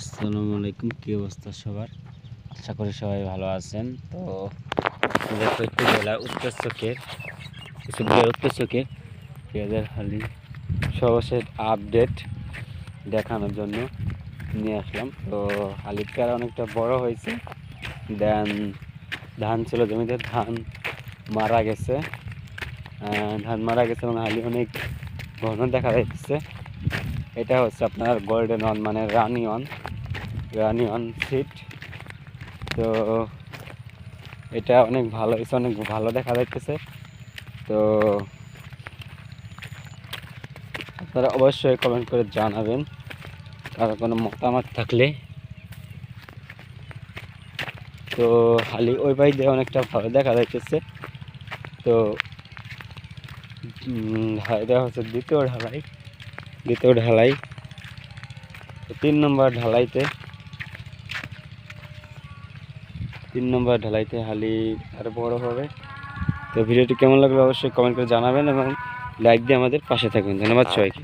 আসসালামু আলাইকুম, কি অবস্থা সবার? আশা করি সবাই ভালো আছেন। তো দেখো একটু বেলা উত্তর চোখের পেঁয়াজের হালি সর্বশেষ আপডেট দেখানোর জন্য নিয়ে আসলাম। তো হালির পেয়ারা অনেকটা বড় হয়েছে। দেন ধান ছিল জমিতে, ধান মারা গেছে এবং হালি অনেক ঘন দেখা যাচ্ছে। এটা হচ্ছে আপনার গোল্ডেন ওয়ান, মানে রানি ওয়ান সিট। তো এটা অনেক ভালো হয়েছে, অনেক ভালো দেখা যাচ্ছে। তো আপনারা অবশ্যই কমেন্ট করে জানাবেন কারো কোনো মতামত থাকলে। তো হালি ওই পাই দিয়ে অনেকটা ভালো দেখা যাচ্ছে। তো এটা হচ্ছে দ্বিতীয় ঢালাই। তো 3 নম্বর ঢালাইতে হালি আরো বড় হবে। তো ভিডিওটি কেমন লাগলো অবশ্যই কমেন্ট করে জানাবেন এবং লাইক দিয়ে আমাদের পাশে থাকবেন। ধন্যবাদ সবাইকে।